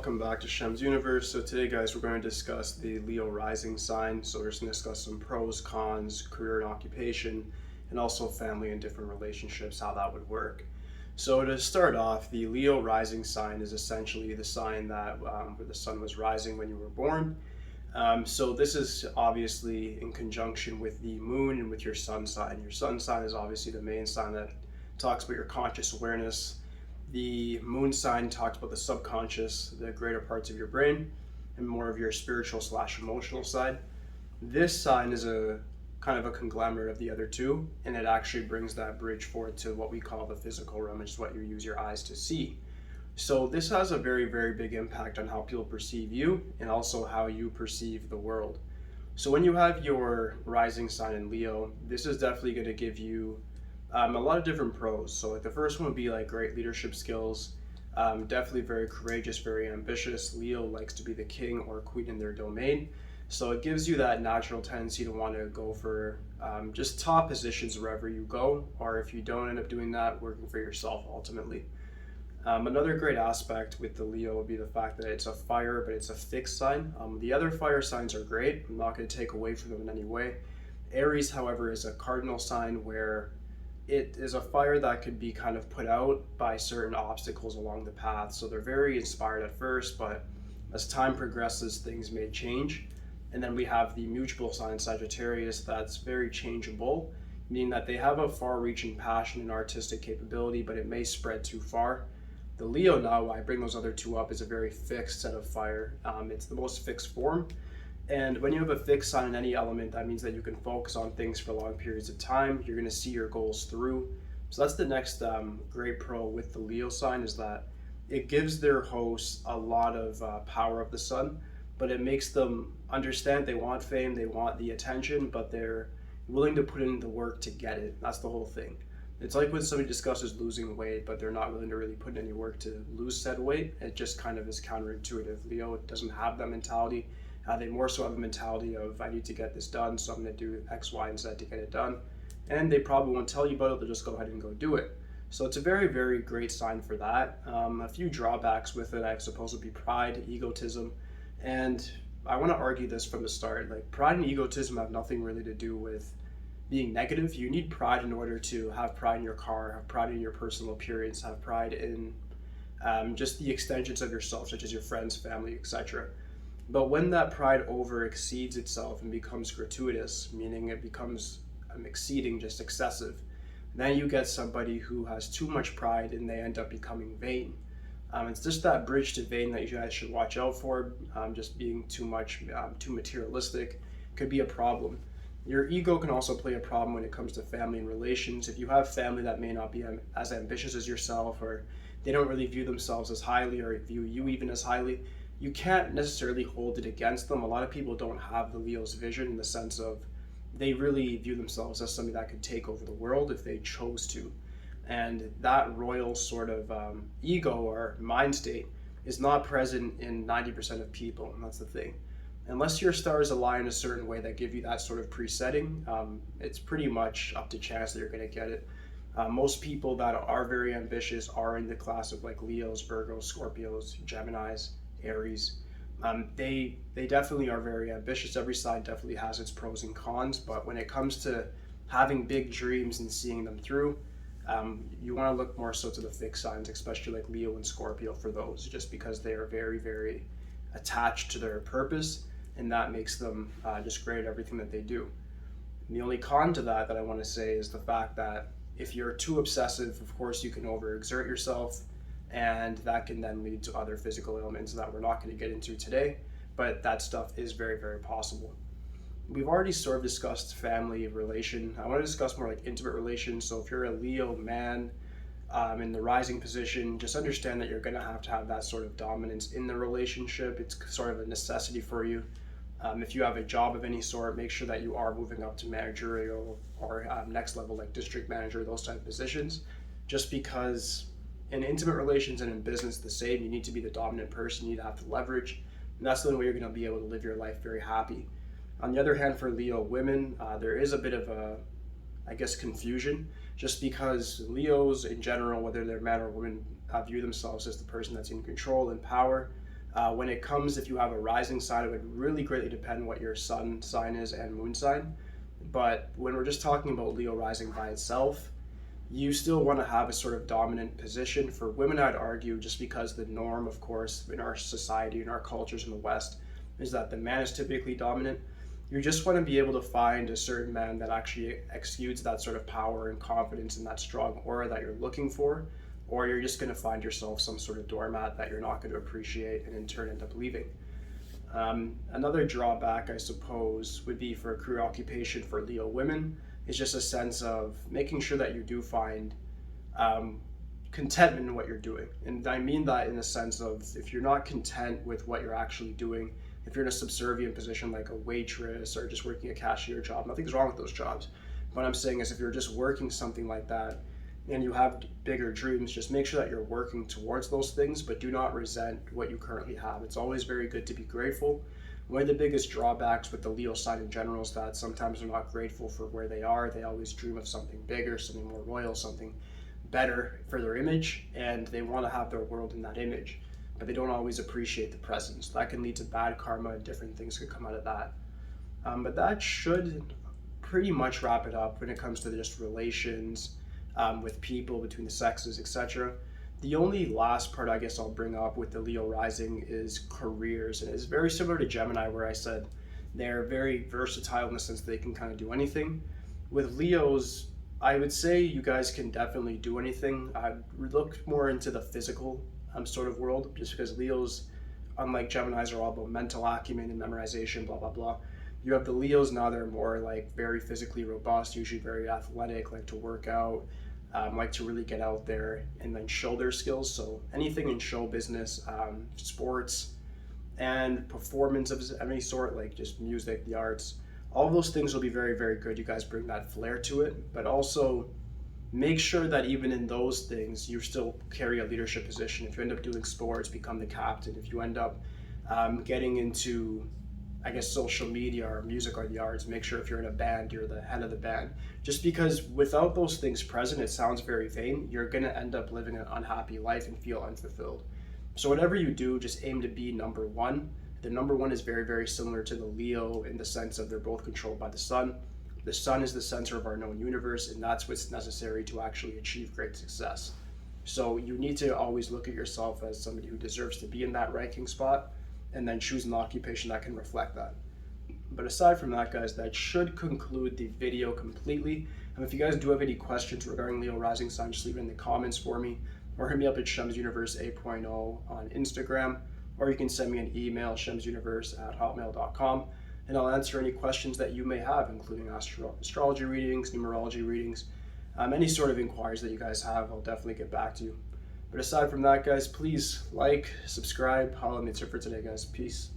welcome back to Shemsuniverse. So today, guys, we're going to discuss the Leo rising sign. So we're just going to discuss some pros, cons, career and occupation, and also family and different relationships, how that would work. So to start off, the Leo rising sign is essentially the sign that where the sun was rising when you were born. So this is obviously in conjunction with the moon and with your sun sign. Your sun sign is obviously the main sign that talks about your conscious awareness. The moon sign talks about the subconscious, the greater parts of your brain, and more of your spiritual / emotional side. This sign is a kind of a conglomerate of the other two, and it actually brings that bridge forward to what we call the physical realm, which is what you use your eyes to see. So this has a very, very big impact on how people perceive you and also how you perceive the world. So when you have your rising sign in Leo, this is definitely going to give you a lot of different pros. So like the first one would be like great leadership skills, definitely very courageous, very ambitious. Leo likes to be the king or queen in their domain. So it gives you that natural tendency to want to go for just top positions wherever you go, or if you don't end up doing that, working for yourself ultimately. Another great aspect with the Leo would be the fact that it's a fire, but it's a fixed sign. The other fire signs are great. I'm not going to take away from them in any way. Aries, however, is a cardinal sign where it is a fire that could be kind of put out by certain obstacles along the path. So they're very inspired at first, but as time progresses, things may change. And then we have the mutual sign Sagittarius that's very changeable, meaning that they have a far-reaching passion and artistic capability, but it may spread too far. The Leo, now I bring those other two up, is a very fixed set of fire. It's the most fixed form. And when you have a fixed sign in any element, that means that you can focus on things for long periods of time. You're going to see your goals through. So that's the next great pro with the Leo sign, is that it gives their hosts a lot of power of the sun, but it makes them understand they want fame, they want the attention, but they're willing to put in the work to get it. That's the whole thing. It's like when somebody discusses losing weight, but they're not willing to really put in any work to lose said weight. It just kind of is counterintuitive. Leo doesn't have that mentality. They more so have a mentality of, I need to get this done, so I'm going to do X, Y, and Z to get it done. And they probably won't tell you about it, they'll just go ahead and go do it. So it's a very, very great sign for that. A few drawbacks with it, I suppose, would be pride, egotism. And I want to argue this from the start. Like, pride and egotism have nothing really to do with being negative. You need pride in order to have pride in your car, have pride in your personal appearance, have pride in just the extensions of yourself, such as your friends, family, etc. But when that pride over exceeds itself and becomes gratuitous, meaning it becomes exceeding, just excessive, then you get somebody who has too much pride and they end up becoming vain. It's just that bridge to vain that you guys should watch out for. Just being too much, too materialistic could be a problem. Your ego can also play a problem when it comes to family and relations. If you have family that may not be as ambitious as yourself, or they don't really view themselves as highly or view you even as highly, you can't necessarily hold it against them. A lot of people don't have the Leo's vision in the sense of they really view themselves as somebody that could take over the world if they chose to. And that royal sort of ego or mind state is not present in 90% of people, and that's the thing. Unless your stars align in a certain way that give you that sort of presetting, it's pretty much up to chance that you're going to get it. Most people that are very ambitious are in the class of like Leos, Virgos, Scorpios, Geminis, Aries. They definitely are very ambitious. Every side definitely has its pros and cons, but when it comes to having big dreams and seeing them through, you want to look more so to the fixed signs, especially like Leo and Scorpio for those, just because they are very, very attached to their purpose, and that makes them just great at everything that they do. And the only con to that I want to say is the fact that if you're too obsessive, of course you can overexert yourself, and that can then lead to other physical ailments that we're not going to get into today, but that stuff is very, very possible. We've already sort of discussed family relation. I want to discuss more like intimate relations. So if you're a Leo man in the rising position, just understand that you're going to have that sort of dominance in the relationship. It's sort of a necessity for you. If you have a job of any sort, make sure that you are moving up to managerial or next level, like district manager, those type of positions, just because in intimate relations and in business the same, you need to be the dominant person, you need to have the leverage, and that's the only way you're going to be able to live your life very happy. On the other hand, for Leo women, there is a bit of a, I guess, confusion, just because Leos in general, whether they're man or woman, view themselves as the person that's in control and power. When it comes, if you have a rising sign, it would really greatly depend what your sun sign is and moon sign. But when we're just talking about Leo rising by itself, you still want to have a sort of dominant position. For women, I'd argue, just because the norm, of course, in our society, in our cultures in the West, is that the man is typically dominant. You just want to be able to find a certain man that actually exudes that sort of power and confidence and that strong aura that you're looking for, or you're just going to find yourself some sort of doormat that you're not going to appreciate and in turn end up leaving. Another drawback, I suppose, would be for a career occupation for Leo women is just a sense of making sure that you do find contentment in what you're doing. And I mean that in the sense of, if you're not content with what you're actually doing, if you're in a subservient position like a waitress or just working a cashier job, nothing's wrong with those jobs. What I'm saying is, if you're just working something like that and you have bigger dreams, just make sure that you're working towards those things, but do not resent what you currently have. It's always very good to be grateful. One of the biggest drawbacks with the Leo sign in general is that sometimes they're not grateful for where they are. They always dream of something bigger, something more royal, something better for their image, and they want to have their world in that image, but they don't always appreciate the presence. That can lead to bad karma, and different things could come out of that. But that should pretty much wrap it up when it comes to just relations with people, between the sexes, etc. The only last part I guess I'll bring up with the Leo rising is careers, and it's very similar to Gemini, where I said they're very versatile in the sense that they can kind of do anything. With Leos, I would say you guys can definitely do anything. I'd look more into the physical sort of world, just because Leos, unlike Geminis, are all about mental acumen and memorization, blah, blah, blah. You have the Leos now, they're more like very physically robust, usually very athletic, like to work out, like to really get out there and then show their skills. So anything in show business, sports, and performance of any sort, like just music, the arts, all those things will be very, very good. You guys bring that flair to it, but also make sure that even in those things, you still carry a leadership position. If you end up doing sports, become the captain. If you end up getting into, I guess, social media or music or the arts, make sure if you're in a band, you're the head of the band. Just because without those things present, it sounds very vain. You're going to end up living an unhappy life and feel unfulfilled. So whatever you do, just aim to be number one. The number one is very, very similar to the Leo in the sense of they're both controlled by the sun. The sun is the center of our known universe, and that's what's necessary to actually achieve great success. So you need to always look at yourself as somebody who deserves to be in that ranking spot, and then choose an occupation that can reflect that. But aside from that, guys, that should conclude the video completely. And if you guys do have any questions regarding Leo rising sign, just leave it in the comments for me, or hit me up at Shemsuniverse 8.0 on Instagram, or you can send me an email, shemsuniverse@hotmail.com, and I'll answer any questions that you may have, including astrology readings, numerology readings, any sort of inquiries that you guys have. I'll definitely get back to you. But aside from that, guys, please like, subscribe, holla at me. That's it for today, guys. Peace.